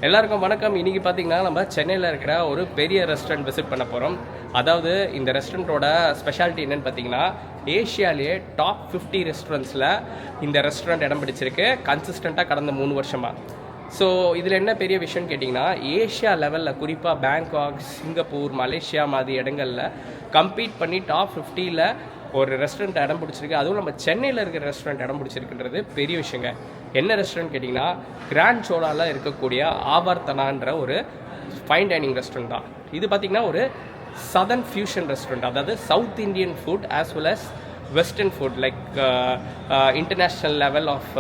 எல்லாருக்கும் வணக்கம். இன்றைக்கி பார்த்தீங்கன்னா நம்ம சென்னையில் இருக்கிற ஒரு பெரிய ரெஸ்டாரண்ட் விசிட் பண்ண போகிறோம். அதாவது இந்த ரெஸ்டாரண்ட்டோட ஸ்பெஷாலிட்டி என்னென்னு பார்த்தீங்கன்னா, ஏஷியாலேயே டாப் 50 ரெஸ்டாரண்ட்ஸில் இந்த ரெஸ்டாரண்ட் இடம் பிடிச்சிருக்கு கன்சிஸ்டண்ட்டாக கடந்த 3 வருஷமாக. ஸோ இதில் என்ன பெரிய விஷயம்னு கேட்டிங்கன்னா, ஏஷியா லெவலில் குறிப்பாக பேங்காக், சிங்கப்பூர், மலேசியா மாதிரி இடங்களில் கம்பீட் பண்ணி டாப் 50ல் ஒரு ரெஸ்டாரண்ட் இடம் பிடிச்சிருக்கு. அதுவும் நம்ம சென்னையில் இருக்கிற ரெஸ்டாரண்ட் இடம் பிடிச்சிருக்குன்றது பெரிய விஷயங்க. என்ன ரெஸ்டாரண்ட் கேட்டிங்கன்னா, கிராண்ட் சோலாவில் இருக்கக்கூடிய ஆவர்த்தனான்ற ஒரு ஃபைன் டைனிங் ரெஸ்டாரண்ட் தான். இது பார்த்திங்கன்னா ஒரு சதர்ன் ஃபியூஷன் ரெஸ்டாரண்ட். அதாவது south Indian food as well as western food like international level of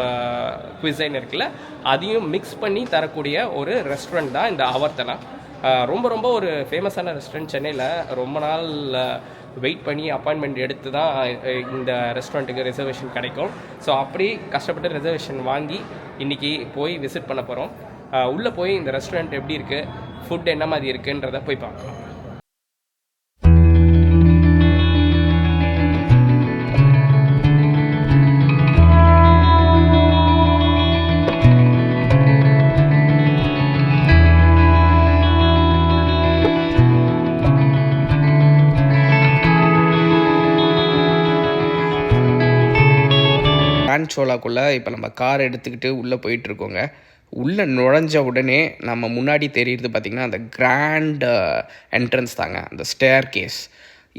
cuisine இருக்குல்ல, அதையும் மிக்ஸ் பண்ணி தரக்கூடிய ஒரு ரெஸ்டாரண்ட் தான் இந்த ஆவர்த்தனா. ரொம்ப ஒரு ஃபேமஸான ரெஸ்டாரண்ட். சென்னையில் ரொம்ப நாள் வெயிட் பண்ணி அப்பாயின்மெண்ட் எடுத்து தான் இந்த ரெஸ்டாரண்ட்டுக்கு ரிசர்வேஷன் கிடைக்கும். ஸோ அப்படி கஷ்டப்பட்டு ரிசர்வேஷன் வாங்கி இன்றைக்கி போய் விசிட் பண்ண போகிறோம். உள்ளே போய் இந்த ரெஸ்டாரண்ட் எப்படி இருக்குது, ஃபுட் என்ன மாதிரி இருக்குன்றதை போய் பார்க்கலாம். கிராண்ட் சோலாக்குள்ளே இப்போ நம்ம கார் எடுத்துக்கிட்டு உள்ளே போயிட்டுருக்கோங்க. உள்ளே நுழைஞ்ச உடனே நம்ம முன்னாடி தெரியுறது பார்த்திங்கன்னா அந்த கிராண்ட் என்ட்ரன்ஸ் தாங்க, அந்த ஸ்டேர் கேஸ்.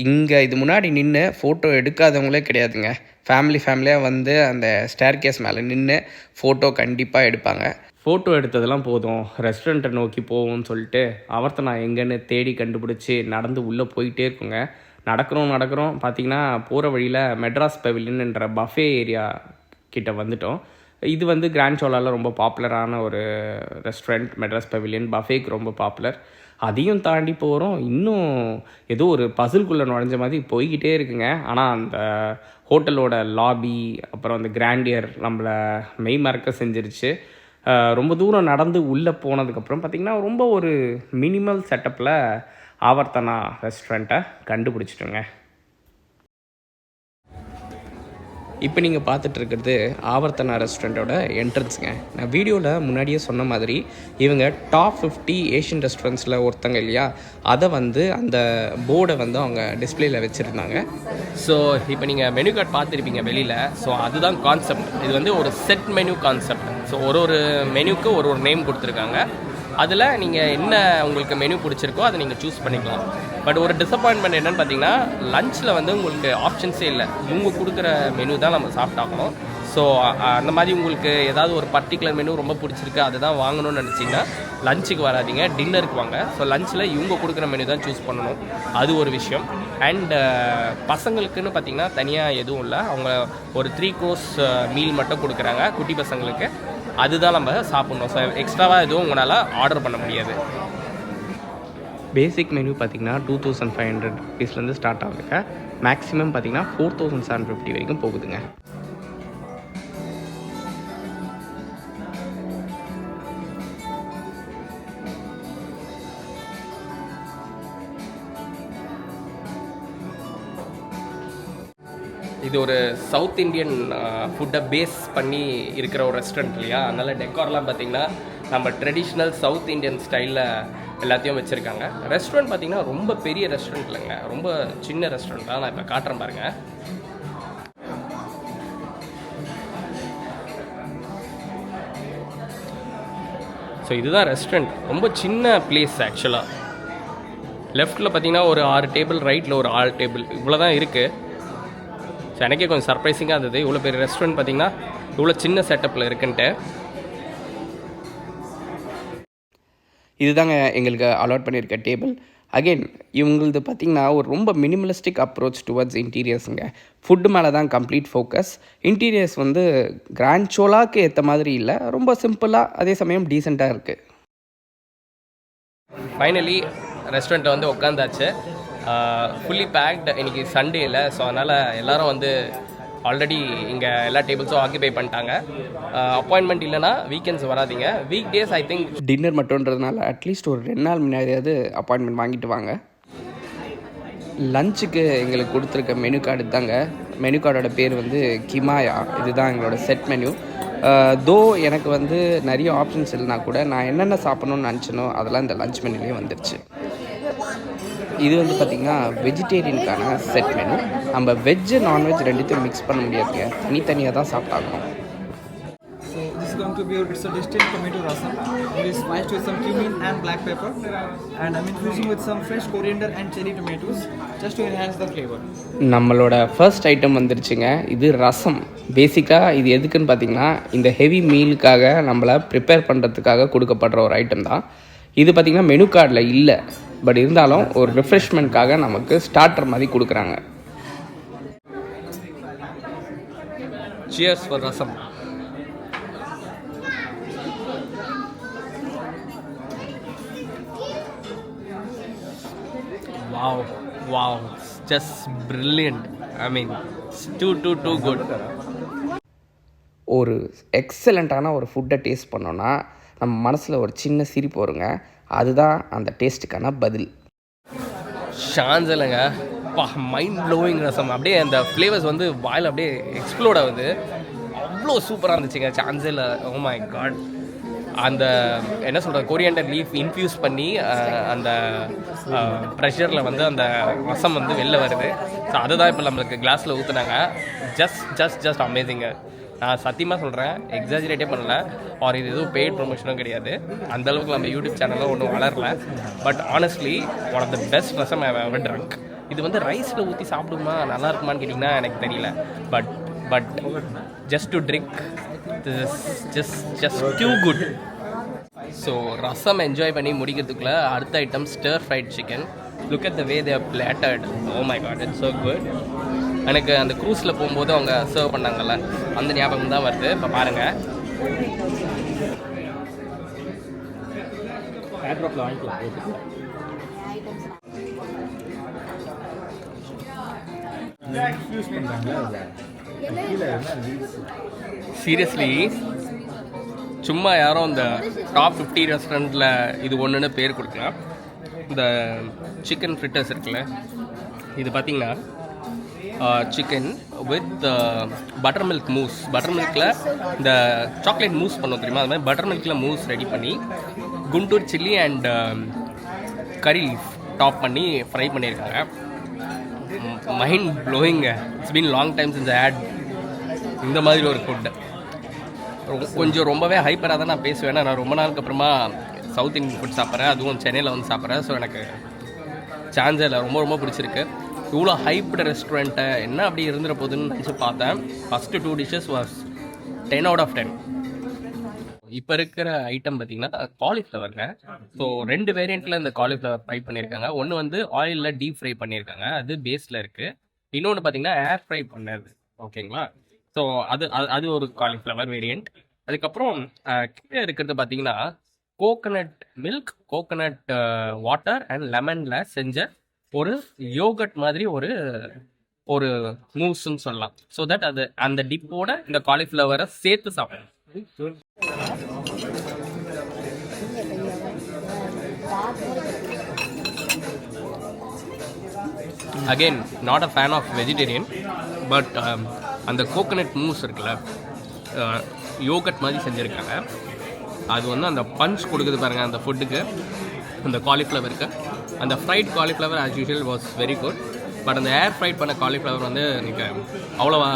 இங்கே இது முன்னாடி நின்று ஃபோட்டோ எடுக்காதவங்களே கிடையாதுங்க. ஃபேமிலியாக வந்து அந்த ஸ்டேர் கேஸ் மேலே நின்று ஃபோட்டோ கண்டிப்பாக எடுப்பாங்க. ஃபோட்டோ எடுத்ததெல்லாம் போதும், ரெஸ்டாரண்ட்டை நோக்கி போவோம்னு சொல்லிட்டு அவர்த்த நான் எங்கேன்னு தேடி கண்டுபிடிச்சி நடந்து உள்ளே போயிட்டே இருக்குங்க. நடக்கிறோம் பார்த்திங்கன்னா போகிற வழியில் மெட்ராஸ் பெவிலியன்ன்ற பஃபே ஏரியா கிட்ட வந்துட்டோம். இது வந்து கிராண்ட் சோலாவில் ரொம்ப பாப்புலரான ஒரு ரெஸ்டாரண்ட். மெட்ராஸ் பெவிலியன் பஃபேக்கு ரொம்ப பாப்புலர். அதையும் தாண்டி போகிறோம். இன்னும் ஏதோ ஒரு பசில்குள்ளே நுழைஞ்ச மாதிரி போய்கிட்டே இருக்குங்க. ஆனால் அந்த ஹோட்டலோட லாபி அப்புறம் அந்த கிராண்டியர் நம்மளை மெய் மறக்க செஞ்சிருச்சு. ரொம்ப தூரம் நடந்து உள்ளே போனதுக்கப்புறம் பார்த்திங்கன்னா ரொம்ப ஒரு மினிமல் செட்டப்பில் ஆவர்த்தனா ரெஸ்டாரண்ட்டை கண்டுபிடிச்சிட்டோங்க. இப்போ நீங்கள் பார்த்துட்ருக்கிறது ஆவர்த்தனா ரெஸ்டாரண்ட்டோட என்ட்ரன்ஸுங்க. நான் வீடியோவில் முன்னாடியே சொன்ன மாதிரி இவங்க டாப் 50 ஏஷியன் ரெஸ்டாரண்ட்ஸில் ஒருத்தங்க இல்லையா, அதை வந்து அந்த போர்டை வந்து அவங்க டிஸ்பிளேயில் வச்சுருந்தாங்க. ஸோ இப்போ நீங்கள் மெனு கார்டு பார்த்துருப்பீங்க வெளியில். ஸோ அதுதான் கான்செப்ட். இது வந்து ஒரு செட் மெனு கான்செப்ட். ஸோ ஒரு மெனுக்கு ஒரு நேம் கொடுத்துருக்காங்க. அதில் நீங்கள் என்ன உங்களுக்கு மெனு பிடிச்சிருக்கோ அதை நீங்கள் சூஸ் பண்ணிக்கலாம். பட் ஒரு டிசப்பாயின்மெண்ட் என்னென்னு பார்த்தீங்கன்னா, லஞ்சில் வந்து உங்களுக்கு ஆப்ஷன்ஸே இல்லை. இவங்க கொடுக்குற மெனு தான் நம்ம சாப்பிட்டாகணும். ஸோ அந்த மாதிரி உங்களுக்கு ஏதாவது ஒரு பர்டிகுலர் மெனு ரொம்ப பிடிச்சிருக்கு அதுதான் வாங்கணும்னு நினச்சிங்கன்னா லஞ்சுக்கு வராதிங்க, டின்னருக்கு வாங்க. ஸோ லஞ்சில் இவங்க கொடுக்குற மெனு தான் சூஸ் பண்ணணும். அது ஒரு விஷயம். அண்ட் பசங்களுக்குன்னு பார்த்திங்கன்னா தனியாக எதுவும் இல்லை. அவங்க ஒரு 3 course மீல் மட்டும் கொடுக்குறாங்க குட்டி பசங்களுக்கு. அதுதான் நம்ம சாப்பிட்ணும். ஸோ எக்ஸ்ட்ராவாக எதுவும் உங்களால் ஆர்டர் பண்ண முடியாது. பேசிக் மெனு பார்த்திங்கன்னா 2500 rupeesலேருந்து ஸ்டார்ட் ஆகுதுங்க. மேக்ஸிமம் பார்த்திங்கன்னா 4750 வரைக்கும் போகுதுங்க. இது ஒரு சவுத் இண்டியன் ஃபுட்டை பேஸ் பண்ணி இருக்கிற ஒரு ரெஸ்டாரண்ட் இல்லையா, அதனால் டெக்கார்லாம் பார்த்திங்கன்னா நம்ம ட்ரெடிஷ்னல் சவுத் இண்டியன் ஸ்டைலில் எல்லாத்தையும் வச்சுருக்காங்க. ரெஸ்டாரண்ட் பார்த்திங்கன்னா ரொம்ப பெரிய ரெஸ்டாரண்ட் இல்லைங்க, ரொம்ப சின்ன ரெஸ்டாரண்ட் தான். நான் இப்போ காட்டுறேன் பாருங்கள். ஸோ இதுதான் ரெஸ்டாரண்ட். ரொம்ப சின்ன பிளேஸ் ஆக்சுவலாக. லெஃப்ட்டில் பார்த்திங்கன்னா ஒரு 6 டேபிள், ரைட்டில் ஒரு 6 டேபிள், இவ்வளோ தான் இருக்குது. ஸோ எனக்கே கொஞ்சம் சர்ப்ரைசிங்காக இருந்தது, இவ்வளோ பெரிய ரெஸ்டாரண்ட் பார்த்திங்கன்னா இவ்வளோ சின்ன செட்டப்பில் இருக்குன்ட்டு. இதுதாங்க எங்களுக்கு அலாட் பண்ணியிருக்க டேபிள். அகெயின் இவங்களது பார்த்திங்கன்னா ஒரு ரொம்ப மினிமலிஸ்டிக் அப்ரோச் டுவர்ட்ஸ் இன்டீரியர்ஸுங்க. ஃபுட்டு மேலே தான் கம்ப்ளீட் ஃபோக்கஸ். இன்டீரியர்ஸ் வந்து கிராண்ட் சோலாக்கு ஏற்ற மாதிரி இல்லை, ரொம்ப சிம்பிளாக அதே சமயம் டீசெண்டாக இருக்குது. ஃபைனலி ரெஸ்டாரண்ட்டை வந்து உட்காந்தாச்சு. Fully packed. இன்றைக்கி சண்டே இல்லை, ஸோ அதனால் எல்லோரும் வந்து ஆல்ரெடி இங்கே எல்லா டேபிள்ஸும் ஆக்கிபை பண்ணிட்டாங்க. அப்பாயின்மெண்ட் இல்லைனா வீக்கெண்ட்ஸ் வராதிங்க. Weekdays I think dinner மட்டும்ன்றதுனால அட்லீஸ்ட் ஒரு 2 நாள் முன்னாடியாவது அப்பாயின்மெண்ட் வாங்கிட்டு வாங்க. லஞ்சுக்கு எங்களுக்கு கொடுத்துருக்க மெனு கார்டு தாங்க. மெனு கார்டோட பேர் வந்து கிமாயா. இதுதான் எங்களோட செட் மெனு. தோ எனக்கு வந்து நிறைய ஆப்ஷன்ஸ் இல்லைனா கூட நான் என்னென்ன சாப்பிட்ணுன்னு நினச்சனோ அதெல்லாம் இந்த லஞ்ச் மெனுலேயே வந்துருச்சு. இது வந்து பார்த்திங்கன்னா வெஜிடேரியனுக்கான செட் மெனு. நம்ம வெஜ்ஜு நான்வெஜ் ரெண்டுத்தையும் மிக்ஸ் பண்ண முடியாதுங்க, தனித்தனியாக தான் சாப்பிட்டாகணும். So this is going to be it's a distilled tomato rasam. It is spiced with some cumin and black pepper, and I'm infusing with some fresh coriander and cherry tomatoes just to enhance the flavor. நம்மளோட first item வந்துருச்சுங்க. இது ரசம். பேசிக்காக இது எதுக்குன்னு பார்த்தீங்கன்னா இந்த heavy மீலுக்காக நம்மளை prepare பண்ணுறதுக்காக கொடுக்கப்படுற ஒரு ஐட்டம் தான். இது பார்த்திங்கன்னா மெனு கார்டில் இல்லை, பட் இருந்தாலும் ஒரு ரிஃப்ரெஷ்மெண்ட்காக நமக்கு ஸ்டார்டர் மாதிரி கொடுக்குறாங்க. Cheers for rasam. Wow, it's just brilliant. I mean, it's too good. ஒரு எக்ஸலண்ட்டான ஒரு ஃபுட்டை டேஸ்ட் பண்ணோன்னா நம்ம மனசில் ஒரு சின்ன சிரிப்பு வருங்க. அதுதான் அந்த டேஸ்ட்டுக்கான பதில். ஷான்ஸ் இல்லைங்க, மைண்ட் ப்ளோயிங் ரசம். அப்படியே அந்த ஃப்ளேவர்ஸ் வந்து வாயில் அப்படியே எக்ஸ்ப்ளோட் ஆகுது. அவ்வளோ சூப்பராக இருந்துச்சுங்க, சான்ஸே இல்லை. Oh my god. அந்த என்ன சொல்கிறது, கொரியாண்டர் லீஃப் இன்ஃப்யூஸ் பண்ணி அந்த ப்ரெஷரில் வந்து அந்த ரசம் வந்து வெளில வருது. ஸோ அதுதான் இப்போ நம்மளுக்கு கிளாஸில் ஊற்றுனாங்க. ஜஸ்ட் அமேசிங்க. நான் சத்தியமாக சொல்கிறேன், எக்ஸாஜரேட்டே பண்ணல, ஆர் இது எதுவும் பெய்ட் ப்ரொமோஷனும் கிடையாது. அந்தளவுக்கு நம்ம யூடியூப் சேனலில் ஒன்றும் வளரல. But honestly one of the best rasam I ever drunk. இது வந்து ரைஸில் ஊற்றி சாப்பிடுமா நல்லா இருக்குமான்னு கேட்டிங்கன்னா எனக்கு தெரியல. But just to drink just too good. So rasam enjoy பண்ணி முடிக்கிறதுக்குள்ளே அடுத்த item stir fried chicken. Look at the way they are plattered. Oh my God, it's so good. எனக்கு அந்த க்ரூஸில் போகும்போது அவங்க சர்வ் பண்ணாங்கல்ல, அந்த ஞாபகம் தான் வருது. இப்போ பாருங்கள், சீரியஸ்லி சும்மா யாரும் இந்த டாப் 50 ரெஸ்டாரண்ட்டில் இது ஒன்றுன்னு பேர் கொடுக்கலாம். இந்த சிக்கன் ஃப்ரிட்டர்ஸ் இருக்குல்ல, இது பார்த்தீங்கன்னா chicken with buttermilk mousse. Butter மில்கில் இந்த சாக்லேட் மூஸ் பண்ணுவோம் தெரியுமா, அது மாதிரி பட்டர் மில்கில் மூஸ் ரெடி பண்ணி Guntur chilli and curry leaf top பண்ணி ஃப்ரை பண்ணியிருக்காங்க. Mind blowing. It's been long time since I had இந்த மாதிரி ஒரு ஃபுட்டு. கொஞ்சம் ரொம்பவே ஹைப்பராக தான் நான் பேசுவேன். நான் ரொம்ப நாளுக்கு அப்புறமா சவுத் இந்தியன் ஃபுட் சாப்பிட்றேன், அதுவும் சென்னையில் வந்து சாப்பிட்றேன். ஸோ எனக்கு சான்ஸே இல்லை, ரொம்ப பிடிச்சிருக்கு. இவ்வளோ ஹைப்டு ரெஸ்டாரண்ட்டை என்ன அப்படி இருந்துற போதுன்னு நினச்சி பார்த்தேன். First 2 dishes was 10 out of 10. இப்போ இருக்கிற ஐட்டம் பார்த்தீங்கன்னா காலிஃப்ளவருங்க. ஸோ 2 வேரியண்ட்டில் இந்த காலிஃப்ளவர் ஃப்ரை பண்ணியிருக்காங்க. ஒன்று வந்து ஆயிலில் டீப் ஃப்ரை பண்ணியிருக்காங்க, அது பேஸில் இருக்குது. இன்னொன்று பார்த்தீங்கன்னா ஏர் ஃப்ரை பண்ணது, ஓகேங்களா. ஸோ அது ஒரு காலிஃப்ளவர் வேரியண்ட். அதுக்கப்புறம் கீழே இருக்கிறது பார்த்தீங்கன்னா coconut milk, coconut water and லெமனில் செஞ்ச ஒரு யோகட் மாதிரி ஒரு மூஸ்ன்னு சொல்லலாம். ஸோ தட் அது அந்த டிப்போட இந்த காலிஃப்ளவரை சேர்த்து சாப்பிடணும். Again not a fan of vegetarian, but அந்த கோகனட் மூஸ் இருக்குல்ல, யோகட் மாதிரி செஞ்சுருக்காங்க. அது வந்து அந்த பஞ்ச் கொடுக்குது பாருங்கள் அந்த ஃபுட்டுக்கு, அந்த காலிஃப்ளவருக்கு. அந்த fried cauliflower as usual was very good. But அந்த ஏர் ஃப்ரைட் பண்ண காலிஃப்ளவர் வந்து எனக்கு அவ்வளோவா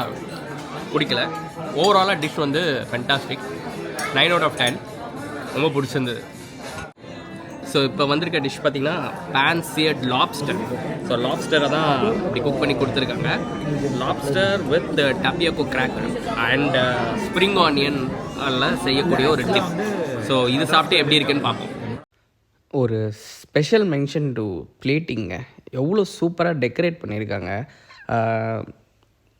பிடிக்கல. ஓவராலாக டிஷ் வந்து ஃபென்டாஸ்டிக், 9 out of 10. ரொம்ப பிடிச்சிருந்தது. ஸோ இப்போ வந்திருக்க டிஷ் பார்த்திங்கன்னா pan-seared லாப்ஸ்டர். ஸோ லாப்ஸ்டரை தான் இப்படி குக் பண்ணி கொடுத்துருக்காங்க. Lobster with tapioca cracker and spring onion எல்லாம் செய்யக்கூடிய ஒரு டிப். ஸோ இது சாப்பிட்டு எப்படி இருக்குன்னு பார்ப்போம். ஒரு ஸ்பெஷல் மென்ஷன் டு பிளேட்டிங்க. எவ்வளோ சூப்பராக டெக்கரேட் பண்ணியிருக்காங்க.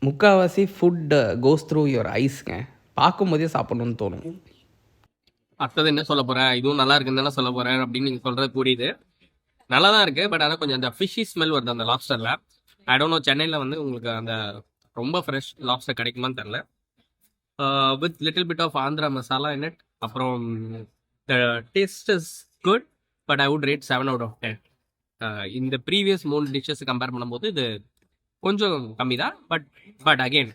முக்கால்வாசி ஃபுட் கோஸ் த்ரூ யுவர் ஐஸ்ங்க. பார்க்கும்போதே சாப்பிட்ணுன்னு தோணும். அடுத்தது என்ன சொல்ல போகிறேன், இதுவும் நல்லா இருக்குன்னு தானே சொல்ல போகிறேன் அப்படின்னு நீங்கள் சொல்கிறது புரியுது. நல்லா தான் இருக்குது, பட் ஆனால் கொஞ்சம் அந்த ஃபிஷ்ஷி ஸ்மெல் வருது அந்த லாப்ஸ்டரில். ஐ டோன்ட் நோ சென்னையில் வந்து உங்களுக்கு அந்த ரொம்ப ஃப்ரெஷ் லாப்ஸ்டர் கிடைக்குமான்னு தெரில. With little bit of Andhra masala in it. அப்புறம் the taste is good, but I would rate 7 out of 10. இந்த ப்ரீவியஸ் 3 டிஷ்ஷஸ் கம்பேர் பண்ணும்போது இது கொஞ்சம் கம்மி தான். பட் அகெயின்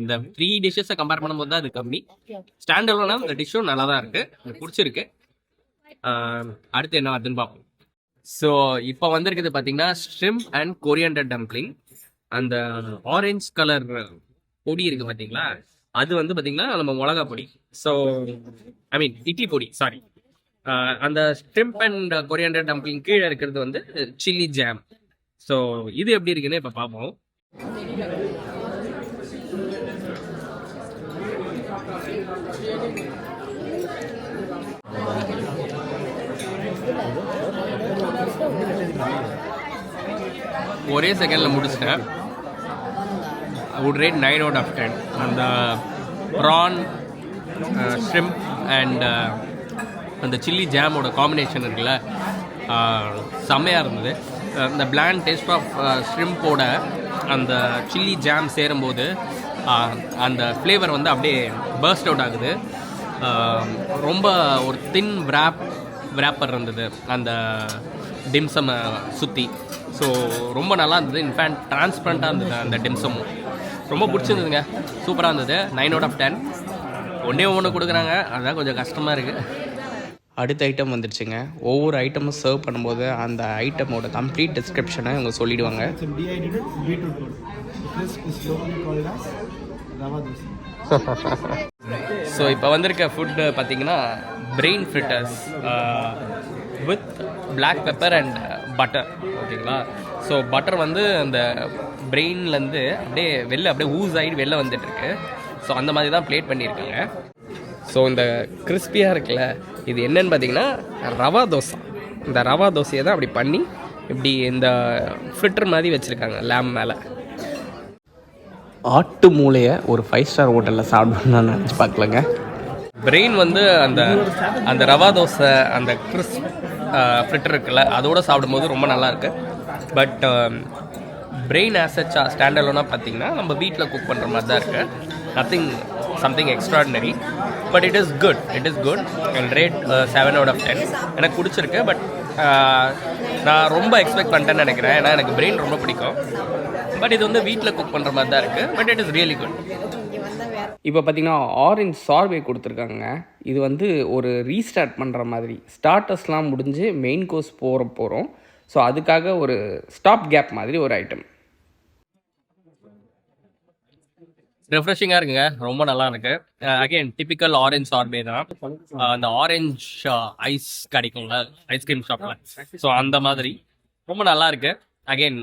இந்த 3 டிஷ்ஷஸை கம்பேர் பண்ணும்போது தான் அது கம்மி. ஸ்டாண்டர்ட்னா இந்த டிஷ்ஷும் நல்லா தான் இருக்குது, எனக்கு பிடிச்சிருக்கு. அடுத்து என்ன வருதுன்னு பார்ப்போம். ஸோ இப்போ வந்திருக்குது பார்த்தீங்கன்னா ஷ்ரிம்ப் அண்ட் கொரியாண்டர் டம்ப்ளிங். அந்த ஆரஞ்ச் கலர் பொடி இருக்குது பார்த்தீங்களா, அது வந்து பார்த்தீங்கன்னா நம்ம மிளகா பொடி. ஸோ ஐ மீன் இட்லி பொடி, சாரி. அந்த ஷ்ரிம்ப் அண்ட் கொரியாண்டர் டம்ப்ளிங் கீழே இருக்கிறது வந்து சில்லி ஜாம். ஸோ இது எப்படி இருக்குன்னு இப்போ பார்ப்போம். ஒரே செகண்டில் முடிச்சிட்டேன். would rate 9 out of 10. அந்த ப்ரான், ஷ்ரிம்ப் அண்ட் அந்த சில்லி ஜாமோட காம்பினேஷன் இருக்குல்ல, செம்மையாக இருந்தது. இந்த பிளாண்ட் டேஸ்ட் ஆஃப் ஷ்ரிம்போட அந்த சில்லி ஜாம் சேரும்போது அந்த ஃப்ளேவர் வந்து அப்படியே பர்ஸ்ட் அவுட் ஆகுது. ரொம்ப ஒரு தின் விராப்பர் இருந்தது அந்த டிம்சமை சுற்றி. ஸோ ரொம்ப நல்லா இருந்தது. இன்ஃபேக்ட் டிரான்ஸ்பரண்ட்டாக இருந்தது அந்த டிம்சமும். ரொம்ப பிடிச்சிருந்ததுங்க, சூப்பராக இருந்தது. 9 out of 10. ஒன்று கொடுக்குறாங்க, அதுதான் கொஞ்சம் கஷ்டமாக இருக்குது. அடுத்த ஐட்டம் வந்துடுச்சுங்க. ஒவ்வொரு ஐட்டமும் சர்வ் பண்ணும்போது அந்த ஐட்டமோட கம்ப்ளீட் டிஸ்கிரிப்ஷனை இவங்க சொல்லிடுவாங்க. ஸோ இப்போ வந்திருக்க ஃபுட்டு பார்த்தீங்கன்னா brain fritters with black pepper and butter. ஓகேங்களா? ஸோ பட்டர் வந்து அந்த பிரெயின்லேருந்து அப்படியே ஊஸ் ஆகிட்டு வெளில வந்துட்டுருக்கு. ஸோ அந்த மாதிரி தான் பிளேட் பண்ணியிருக்காங்க. ஸோ இந்த கிறிஸ்பியாக இருக்குல்ல, இது என்னன்னு பார்த்தீங்கன்னா ரவா தோசை. இந்த ரவா தோசையை தான் அப்படி பண்ணி இப்படி இந்த ஃப்ளிட்டர் மாதிரி வச்சுருக்காங்க லேம் மேலே. ஆட்டு மூளையை ஒரு 5 ஸ்டார் ஹோட்டலில் சாப்பிடணும்னு நான் நினச்சி பார்க்கலங்க. பிரெயின் வந்து அந்த ரவா தோசை அந்த கிறிஸ்ப் ஃப்ளிட்டர் இருக்குல்ல, அதோடு சாப்பிடும்போது ரொம்ப நல்லாயிருக்கு. பட் பிரெயின் ஆசச்சா ஸ்டாண்டர்டோனா பார்த்தீங்கன்னா நம்ம வீட்டில் குக் பண்ணுற மாதிரி தான் இருக்குது. something extraordinary, but it is good. I'll rate 7 out of 10. எனக்கு பிடிச்சிருக்கு. பட் நான் ரொம்ப எக்ஸ்பெக்ட் பண்ணிட்டேன்னு நினைக்கிறேன், ஏன்னா எனக்கு பிரெயின் ரொம்ப பிடிக்கும். பட் இது வந்து வீட்டில் குக் பண்ணுற மாதிரி தான் இருக்குது. But it is really good. இப்போ பார்த்தீங்கன்னா ஆரஞ்ச் சார்வே கொடுத்துருக்காங்க. இது வந்து ஒரு ரீஸ்டார்ட் பண்ணுற மாதிரி. ஸ்டார்டர்ஸ்லாம் முடிஞ்சு மெயின் கோர்ஸ் போகிறோம். ஸோ அதுக்காக ஒரு ஸ்டாப் கேப் மாதிரி ஒரு ஐட்டம். ரெஃப்ரெஷிங்காக இருக்குங்க, ரொம்ப நல்லா இருக்கு. அகெயின் டிப்பிக்கல் ஆரஞ்ச் சார்பே தான். அந்த ஆரஞ்ச் ஐஸ் கிடைக்கும்ல ஐஸ்கிரீம் ஷாப்பில், ஸோ அந்த மாதிரி ரொம்ப நல்லா இருக்கு. அகெயின்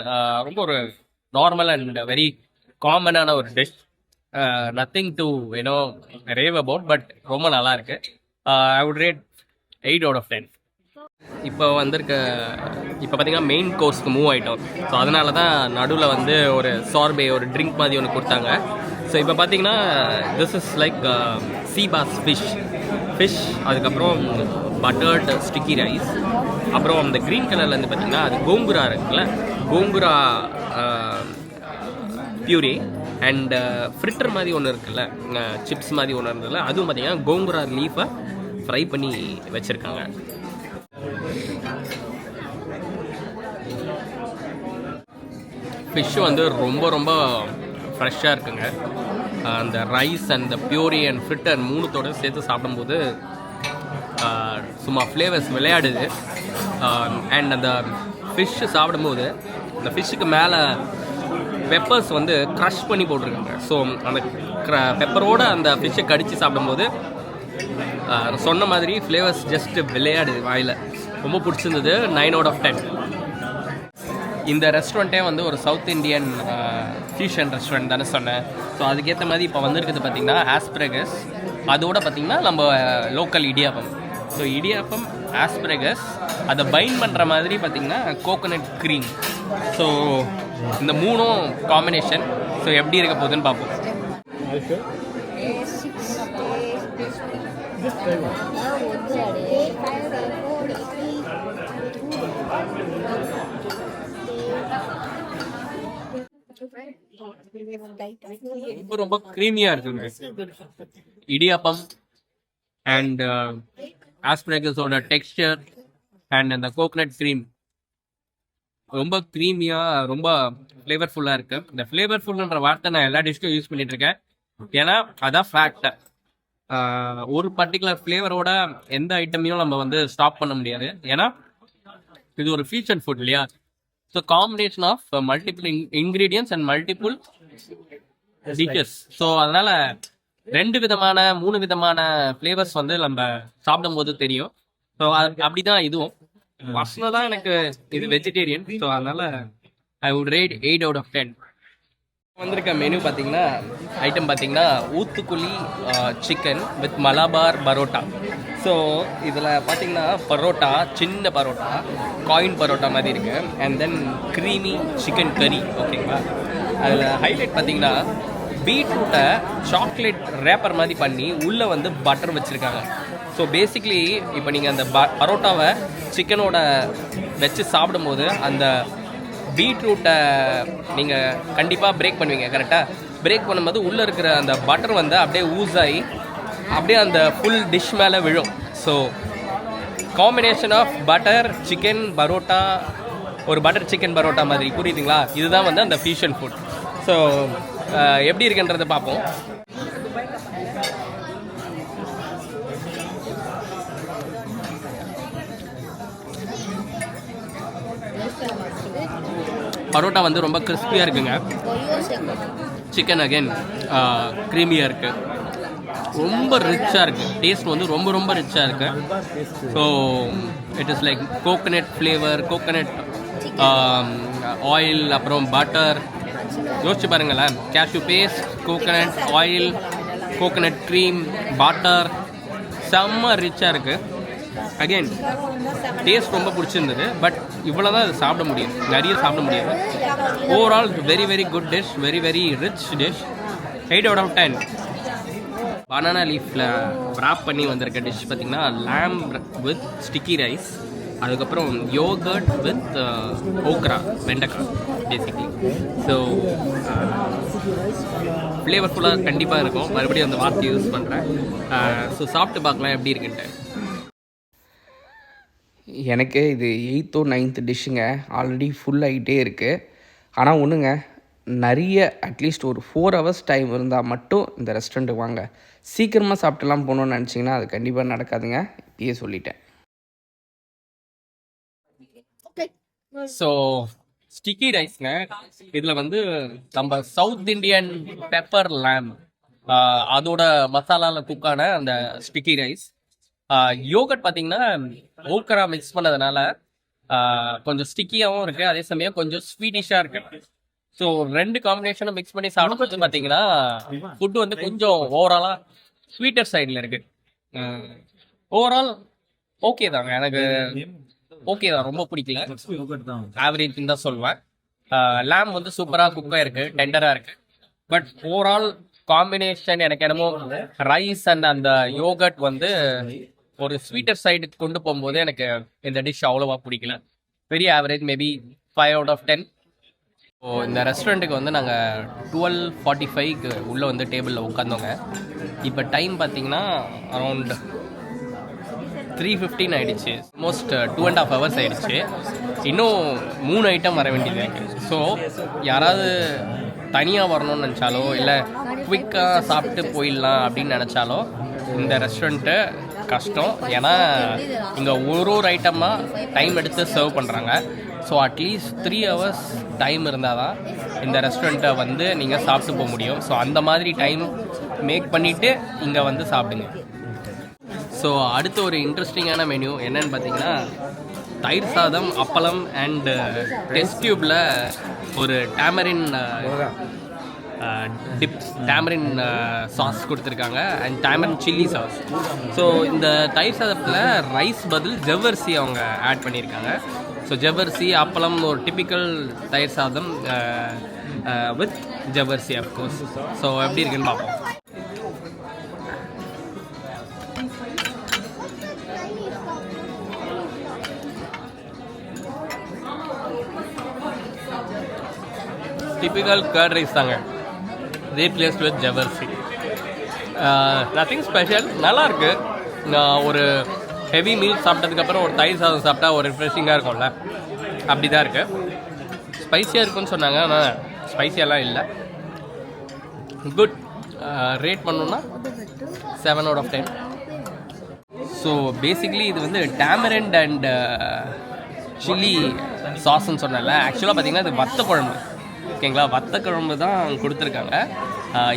ரொம்ப ஒரு நார்மல் அண்ட் வெரி காமனான ஒரு dish. Nothing to rave about, but ரொம்ப நல்லா இருக்கு. ஐ வுட் ரேட் 8 out of 10. இப்போ பார்த்தீங்கன்னா மெயின் கோர்ஸ்க்கு மூவ் ஆகிட்டோம். ஸோ அதனால தான் நடுவில் வந்து ஒரு சார்பே, ஒரு ட்ரிங்க் மாதிரி ஒன்று கொடுத்தாங்க. ஸோ இப்போ பார்த்தீங்கன்னா this is like sea bass fish, அதுக்கப்புறம் பட்டர்ட் ஸ்டிக்கி ரைஸ், அப்புறம் அந்த க்ரீன் கலர்லேருந்து பார்த்தீங்கன்னா அது கோங்குரா இருக்குல்ல, கோங்குரா பியூரி அண்ட் ஃப்ரிட்டர் மாதிரி ஒன்று இருக்குல்ல, சிப்ஸ் மாதிரி ஒன்று இருந்ததில்ல, அதுவும் பார்த்தீங்கன்னா கோங்குரா லீஃபை ஃப்ரை பண்ணி வச்சுருக்காங்க. ஃபிஷ்ஷு வந்து ரொம்ப ரொம்ப ஃப்ரெஷ்ஷாக இருக்குங்க. அந்த ரைஸ் அண்ட் பியூரி அண்ட் ஃப்ரிட்டர் மூணுத்தோடு சேர்த்து சாப்பிடும்போது சும்மா ஃப்ளேவர்ஸ் விளையாடுது. அண்ட் அந்த ஃபிஷ்ஷு சாப்பிடும்போது அந்த ஃபிஷ்ஷுக்கு மேலே பெப்பர்ஸ் வந்து க்ரஷ் பண்ணி போட்டிருக்காங்க. ஸோ அந்த பெப்பரோடு அந்த ஃபிஷ்ஷை கடித்து சாப்பிடும்போது சொன்ன மாதிரி ஃப்ளேவர்ஸ் ஜஸ்ட் விளையாடுது வாயில். ரொம்ப பிடிச்சிருந்தது. 9 out of 10. இந்த ரெஸ்டாரண்ட்டே வந்து ஒரு சவுத் இண்டியன் ஃபியூஷன் ரெஸ்டாரண்ட் தானே சொன்னேன். ஸோ அதுக்கேற்ற மாதிரி இப்போ வந்துருக்குது பார்த்திங்கன்னா ஆஸ்பிரகஸ், அதோட பார்த்திங்கன்னா நம்ம லோக்கல் இடியாப்பம். ஸோ இடியாப்பம், ஆஸ்பிரகஸ், அதை பைண்ட் பண்ணுற மாதிரி பார்த்திங்கன்னா கோகோனட் க்ரீம். ஸோ இந்த மூணும் காம்பினேஷன். ஸோ எப்படி இருக்க போகுதுன்னு பார்ப்போம். ரொம்ப க்ரீமியாக இருக்குங்க இடியாப்பம். அண்ட் ஆஸ்பிரகஸோட டெக்ஸ்டர் அண்ட் அந்த கோகனட் க்ரீம் ரொம்ப க்ரீமியாக, ரொம்ப ஃப்ளேவர்ஃபுல்லாக இருக்குது. இந்த ஃப்ளேவர்ஃபுல்ன்ற வார்த்தை நான் எல்லா டிஷ்க்கும் யூஸ் பண்ணிகிட்ருக்கேன். ஏன்னா அதான் ஃபேக்ட். ஒரு பர்டிகுலர் ஃப்ளேவரோட எந்த ஐட்டமையும் நம்ம வந்து ஸ்டாப் பண்ண முடியாது. ஏன்னா இது ஒரு ஃபியூஷன் ஃபுட் இல்லையா. So combination of multiple ingredients and multiple dishes. So அதனால 2 விதமான 3 விதமான ஃப்ளேவர்ஸ் வந்து நம்ம சாப்பிடும் போது தெரியும். ஸோ அப்படிதான் இதுவும். பர்சனலாக எனக்கு இது வெஜிடேரியன். ஸோ அதனால I would rate 8 out of 10. வந்திருக்க மெனு பார்த்தீங்கன்னா ஐட்டம் பார்த்தீங்கன்னா Oothukuli chicken with Malabar parotta. So இதில் பார்த்தீங்கன்னா பரோட்டா, சின்ன பரோட்டா, காயின் பரோட்டா மாதிரி இருக்குது. அண்ட் தென் க்ரீமி சிக்கன் கறி. ஓகேங்களா. அதில் ஹைலைட் பார்த்தீங்கன்னா பீட்ரூட்டை சாக்லேட் ரேப்பர் மாதிரி பண்ணி உள்ளே வந்து பட்டர் வச்சுருக்காங்க. ஸோ பேசிக்லி இப்போ நீங்கள் அந்த பரோட்டாவை சிக்கனோட வச்சு சாப்பிடும்போது அந்த பீட்ரூட்டை நீங்கள் கண்டிப்பாக பிரேக் பண்ணுவீங்க. கரெக்டாக பிரேக் பண்ணும்போது உள்ளே இருக்கிற அந்த பட்டர் வந்து அப்படியே ஊஸ் ஆகி அப்படியே அந்த ஃபுல் டிஷ் மேலே விழும். So combination of butter chicken parotta, ஒரு பட்டர் சிக்கன் பரோட்டா மாதிரி, புரியுதுங்களா? இதுதான் வந்து அந்த ஃபியூஷன் ஃபுட். ஸோ எப்படி இருக்குன்றதை பார்ப்போம். பரோட்டா வந்து ரொம்ப கிறிஸ்பியாக இருக்குங்க. சிக்கன் அகைன் க்ரீமியாக இருக்குது, ரொம்ப ரிச்சாக இருக்குது. டேஸ்ட் வந்து ரொம்ப ரொம்ப ரிச்சாக இருக்குது. So it is like coconut flavour, coconut oil, அப்புறம் பட்டர். யோசிச்சு பாருங்களேன், cashew paste, coconut oil, coconut cream, butter, செம்ம ரிச்சாக இருக்குது. அகெயின் டேஸ்ட் ரொம்ப பிடிச்சிருந்தது. பட் இவ்வளோ தான் இது சாப்பிட முடியும், நிறைய சாப்பிட முடியாது. Overall very very good dish, very very rich dish. 8 out of 10. Banana லீஃபில் wrap பண்ணி வந்திருக்க டிஷ் பார்த்திங்கன்னா lamb வித் ஸ்டிக்கி ரைஸ், அதுக்கப்புறம் யோகர்ட் வித் ஓக்ரா, வெண்டைக்காய் பேசிக்லி. ஸோ ஃப்ளேவர்ஃபுல்லாக கண்டிப்பாக இருக்கும். மறுபடியும் அந்த வார்த்தை யூஸ் பண்ணுறேன். ஸோ சாப்பிட்டு பார்க்கலாம் எப்படி இருக்குன்ட்டு. எனக்கு இது 8th or 9th டிஷ்ஷுங்க. Already full ஆகிட்டே இருக்குது. ஆனால் ஒன்றுங்க, நிறைய அட்லீஸ்ட் ஒரு 4 hours டைம் இருந்தால் மட்டும் இந்த ரெஸ்டாரண்ட்டுக்கு வாங்க. சீக்கிரமாக சாப்பிட்டுலாம் போகணுன்னு நினச்சிங்கன்னா அது கண்டிப்பாக நடக்காதுங்க, இப்பயே சொல்லிட்டேன். ஸோ ஸ்டிக்கி ரைஸ்ங்க, இதில் வந்து நம்ம சவுத் இண்டியன் பெப்பர் லேம் அதோட மசாலாவில் குக்கான அந்த ஸ்டிக்கி ரைஸ். யோகட் பார்த்தீங்கன்னா ஓக்கரா மிக்ஸ் பண்ணதுனால கொஞ்சம் ஸ்டிக்கியாகவும் இருக்குது, அதே சமயம் கொஞ்சம் ஸ்வீட்டிஷாக இருக்குது. ஸோ 2 காம்பினேஷனும் மிக்ஸ் பண்ணி சாப்பிடும்போது பார்த்தீங்கன்னா ஃபுட்டு வந்து கொஞ்சம் ஓவராலாக ஸ்வீட்டர் சைடில் இருக்குது. ஓவரால் ஓகே தாங்க, எனக்கு ஓகே தான், ரொம்ப பிடிக்கல, ஆவரேஜ்னு தான் சொல்லுவேன். லேம் வந்து சூப்பராக குக்காக இருக்குது, டெண்டராக இருக்குது. பட் ஓவரால் காம்பினேஷன் எனக்கு என்னமோ ரைஸ் அண்ட் அந்த யோகட் வந்து ஒரு ஸ்வீட்டர் சைடுக்கு கொண்டு போகும்போது எனக்கு இந்த டிஷ் அவ்வளோவா பிடிக்கல. Very average, maybe 5 out of 10. So இந்த ரெஸ்டாரண்ட்டுக்கு வந்து நாங்கள் 12:45க்கு உள்ளே வந்து டேபிளில் உட்காந்தோங்க. இப்போ டைம் பார்த்தீங்கன்னா அரௌண்ட் 3:15 ஆகிடுச்சு. ஆல்மோஸ்ட் 2.5 hours ஆகிடுச்சு. இன்னும் 3 ஐட்டம் வர வேண்டியது இருக்குது. ஸோ யாராவது தனியாக வரணும்னு நினச்சாலோ இல்லை குவிக்காக சாப்பிட்டு போயிடலாம் அப்படின்னு நினச்சாலோ இந்த ரெஸ்டாரண்ட்டு கஷ்டம். ஏன்னா இங்கே ஒரு ஐட்டமாக டைம் எடுத்து சர்வ் பண்ணுறாங்க. ஸோ அட்லீஸ்ட் 3 hours டைம் இருந்தால் தான் இந்த ரெஸ்டாரண்ட்டை வந்து நீங்கள் சாப்பிட்டு போக முடியும். ஸோ அந்த மாதிரி டைம் மேக் பண்ணிவிட்டு இங்கே வந்து சாப்பிடுங்க. ஸோ அடுத்த ஒரு இன்ட்ரெஸ்டிங்கான மெனு என்னன்னு பார்த்தீங்கன்னா தயிர் சாதம், அப்பளம் அண்ட் டெஸ்ட் டியூப்பில் ஒரு டேமரின் டிப், டேமரின் சாஸ் கொடுத்துருக்காங்க and tamarin chilli sauce. So இந்த தயிர் சாதத்தில் ரைஸ் பதில் ஜவ்வரிசி அவங்க ஆட் பண்ணியிருக்காங்க. ஸோ ஜவ்வரிசி, அப்பளம், ஒரு டிப்பிக்கல் தயிர் சாதம் வித் ஜவ்வரிசி அஃப்கோர்ஸ். ஸோ எப்படி இருக்குன்னு பார்ப்போம். டிப்பிக்கல் கர்ட் ரைஸ் தாங்க, ரீப்ளேஸ்ட் வித் ஜவ்வரிசி. நத்திங் ஸ்பெஷல், நல்லாயிருக்கு. ஒரு ஹெவி மீல் சாப்பிட்டதுக்கப்புறம் ஒரு தயிர் சாதம் சாப்பிட்டா ஒரு ரிஃப்ரெஷிங்காக இருக்கும்ல, அப்படி தான் இருக்குது. ஸ்பைஸியாக இருக்குன்னு சொன்னாங்க, ஆனால் ஸ்பைஸியெல்லாம் இல்லை. குட். ரேட் பண்ணோன்னா 7 out of 10. ஸோ பேசிக்லி இது வந்து டேமரண்ட் அண்ட் சில்லி சாஸ்ன்னு சொன்னல. ஆக்சுவலாக பார்த்தீங்கன்னா இது வத்த குழம்பு, ஓகேங்களா? வத்த குழம்பு தான் கொடுத்துருக்காங்க.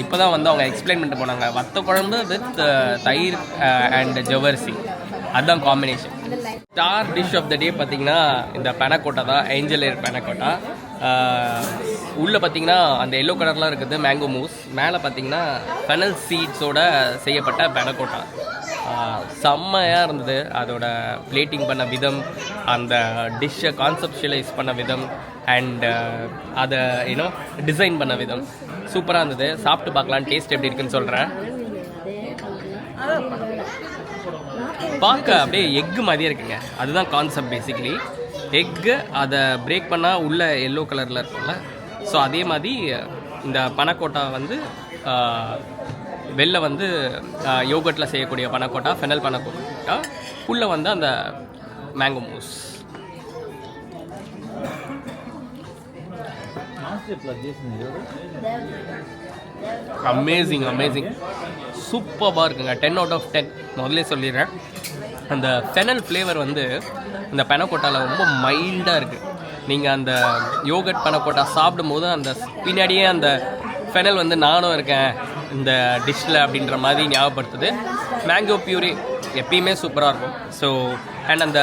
இப்போ தான் வந்து அவங்க எக்ஸ்பிளைன் பண்ணிட்டு போனாங்க. வத்த குழம்பு வித் தயிர் அண்ட் ஜவ்வரிசி, அதுதான் combination. Star dish of the day பார்த்தீங்கன்னா இந்த பெனக்கோட்டா தான், ஏஞ்சல் ஏர் பெனக்கோட்டா. உள்ளே பார்த்தீங்கன்னா அந்த எல்லோ கலர்லாம் இருக்குது மேங்கோ மூஸ், மேலே பார்த்தீங்கன்னா ஃபெனல் சீட்ஸோட செய்யப்பட்ட பெனக்கோட்டா. செம்மையாக இருந்தது. அதோட பிளேட்டிங் பண்ண விதம், அந்த டிஷ்ஷை கான்செப்ஷுவலைஸ் பண்ண விதம் அண்ட் அதை டிசைன் பண்ண விதம் சூப்பராக இருந்தது. சாப்பிட்டு பார்க்கலாம் டேஸ்ட் எப்படி இருக்குன்னு சொல்கிறேன். பார்க்க அப்படியே எக்கு மாதிரியே இருக்குங்க, அதுதான் கான்செப்ட். பேசிக்கலி எக்கு அதை பிரேக் பண்ணால் உள்ள எல்லோ கலரில் இருக்கும்ல, ஸோ அதே மாதிரி இந்த பனக்கோட்டா வந்து வெளில வந்து யோகர்ட்டில் செய்யக்கூடிய பனக்கோட்டா, ஃபெனல் பனக்கோட்டா, உள்ளே வந்து அந்த மேங்கோ மூஸ். அமேசிங் அமேசிங், சூப்பராக இருக்குங்க. 10 out of 10 முதல்ல சொல்லிடுறேன். அந்த ஃபெனல் ஃப்ளேவர் வந்து இந்த பனக்கோட்டாவில் ரொம்ப மைல்டாக இருக்குது. நீங்கள் அந்த யோகர்ட் பனக்கோட்டா சாப்பிடும்போது அந்த பின்னாடியே அந்த ஃபெனல் வந்து நானும் இருக்கேன் இந்த டிஷ்ஷில் அப்படின்ற மாதிரி ஞாபகப்படுத்துது. மேங்கோ பியூரி எப்பயுமே சூப்பராக இருக்கும். ஸோ அண்ட் அந்த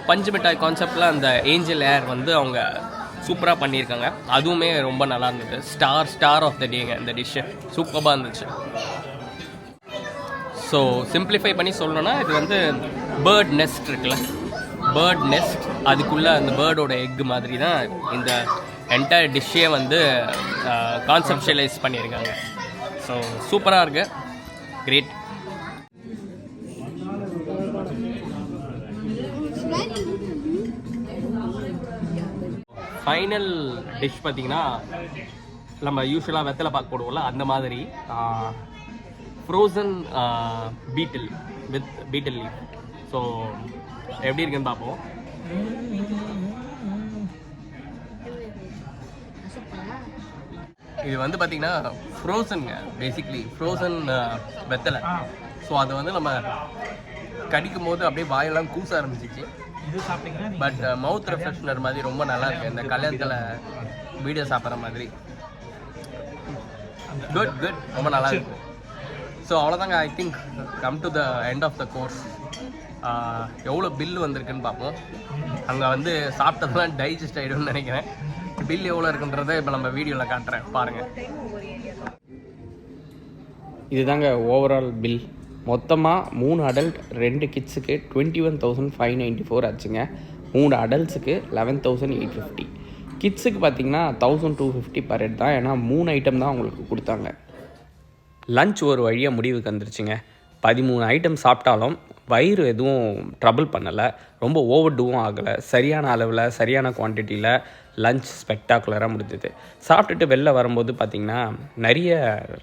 பஞ்சு மிட்டாய் கான்செப்டில் அந்த ஏஞ்சல் ஏர் வந்து அவங்க சூப்பராக பண்ணியிருக்காங்க, அதுவுமே ரொம்ப நல்லா இருந்தது. ஸ்டார் ஆஃப் த டேங்க இந்த டிஷ்ஷு, சூப்பராக இருந்துச்சு. ஸோ சிம்பிளிஃபை பண்ணி சொல்லணும்னா இது வந்து பேர்ட் நெஸ்ட் இருக்குல்ல, பேர்ட் நெஸ்ட், அதுக்குள்ளே அந்த பேர்டோட எக்கு மாதிரி தான் இந்த என்டையர் டிஷ்ஷே வந்து கான்செப்ஷுவலைஸ் பண்ணியிருக்காங்க. ஸோ சூப்பராக இருக்கு, கிரேட். ஃபைனல் டிஷ் பார்த்திங்கன்னா நம்ம யூஸ்வலாக வெத்தலை பாக்கு போடுவோம்ல, அந்த மாதிரி frozen beetle with beetle leaf. So எப்படி இருக்குன்னு பார்ப்போம். இது வந்து பார்த்திங்கன்னா ஃப்ரோசனுங்க, பேசிக்லி ஃப்ரோசன் வெத்தலை. ஸோ அது வந்து நம்ம கடிக்கும் போது அப்படியே வாயெல்லாம் கூச ஆரம்பிச்சிச்சு. பட் மவுத் ரெஃப்ரெஷ்னர் மாதிரி ரொம்ப நல்லா இருக்குது, இந்த கல்யாணத்தில் வீடியோ சாப்பிட்ற மாதிரி. குட், ரொம்ப நல்லா இருக்கு. ஸோ அவ்வளோதாங்க. I think come to the end of the course. எவ்வளோ பில் வந்திருக்குன்னு பார்ப்போம். அங்கே வந்து சாப்பிட்டதெல்லாம் டைஜஸ்ட் ஆகிடும்னு நினைக்கிறேன். பில் எவ்வளோ இருக்குன்றதை இப்போ நம்ம வீடியோவில் காட்டுறேன், பாருங்கள். இதுதாங்க ஓவரால் பில். மொத்தமாக 3 அடல்ட் 2 கிட்ஸுக்கு 21,594 ஆச்சுங்க. 3 அடல்ட்ஸுக்கு 11,850. கிட்ஸுக்கு பார்த்திங்கன்னா 1,250 per head தான், ஏன்னா 3 ஐட்டம் தான் அவங்களுக்கு கொடுத்தாங்க. லஞ்ச் ஒரு வழியாக முடிவுக்கு வந்துருச்சுங்க. 13 ஐட்டம் சாப்பிட்டாலும் வயிறு எதுவும் ட்ரபிள் பண்ணலை, ரொம்ப ஓவர் டூவும் ஆகலை. சரியான அளவில் சரியான குவான்டிட்டியில் லஞ்ச் ஸ்பெக்டாகுலராக முடிஞ்சது. சாப்பிட்டுட்டு வெளில வரும்போது பார்த்திங்கன்னா நிறைய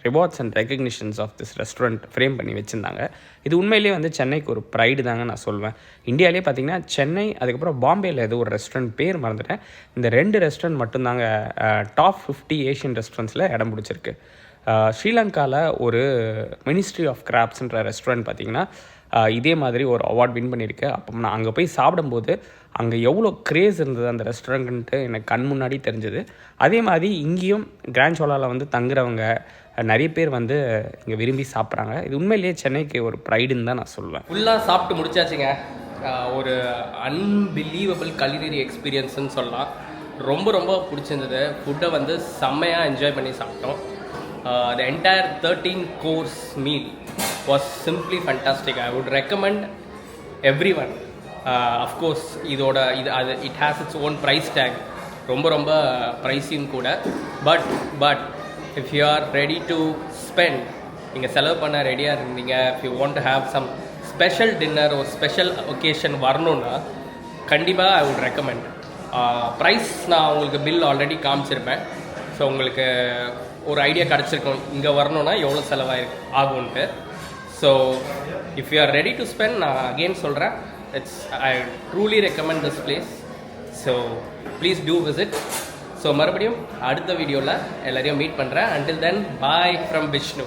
rewards and recognitions of this restaurant frame பண்ணி வச்சுருந்தாங்க. இது உண்மையிலேயே வந்து சென்னைக்கு ஒரு ப்ரைடு தாங்க நான் சொல்வேன். இந்தியாவிலே பார்த்திங்கன்னா சென்னை, அதுக்கப்புறம் பாம்பேயில் ஏதோ ஒரு ரெஸ்டாரண்ட் பேர் மறந்துட்டேன், இந்த 2 ரெஸ்டாரண்ட் மட்டும்தாங்க டாப் 50 ஏஷியன் ரெஸ்டாரண்ட்ஸில் இடம் பிடிச்சிருக்கு. ஸ்ரீலங்காவில் ஒரு மினிஸ்ட்ரி ஆஃப் கிராப்ஸ்ன்ற ரெஸ்டாரண்ட் பார்த்திங்கன்னா இதே மாதிரி ஒரு அவார்ட் வின் பண்ணியிருக்கு. அப்போ நான் அங்கே போய் சாப்பிடும்போது அங்கே எவ்வளோ க்ரேஸ் இருந்தது அந்த ரெஸ்டாரண்ட்டு எனக்கு கண் முன்னாடி தெரிஞ்சது. அதே மாதிரி இங்கேயும் கிராண்ட் சோலாவில் வந்து தங்குறவங்க நிறைய பேர் வந்து இங்கே விரும்பி சாப்பிட்றாங்க. இது உண்மையிலேயே சென்னைக்கு ஒரு ப்ரைடுன்னு தான் நான் சொல்லுவேன். ஃபுல்லாக சாப்பிட்டு முடிச்சாச்சுங்க. ஒரு அன்பிலீவபிள் கலினரி எக்ஸ்பீரியன்ஸ்னு சொல்லலாம். ரொம்ப பிடிச்சிருந்தது. ஃபுட்டை வந்து செம்மையாக என்ஜாய் பண்ணி சாப்பிட்டோம். The entire 13 course meal was simply fantastic. I would recommend everyone. Of course it has its own price tag, ரொம்ப ப்ரைஸியும் கூட. But if you are ready to spend, நீங்கள் செலவு பண்ண ரெடியாக இருந்தீங்க, if you want to have some special dinner or special occasion வரணுன்னா கண்டிப்பாக I would recommend. Price நான் உங்களுக்கு பில் ஆல்ரெடி காமிச்சிருப்பேன். ஸோ உங்களுக்கு ஒரு ஐடியா கிடச்சிருக்கும் இங்கே வரணுன்னா எவ்வளோ செலவாயிருக்கு ஆகும்ன்ட்டு. So if you are ready to spend, நான் அகெயின் சொல்கிறேன், I truly recommend this place. So please do visit. So மறுபடியும் அடுத்த வீடியோவில் எல்லாரையும் மீட் பண்ணுறேன். Until then bye from Vishnu.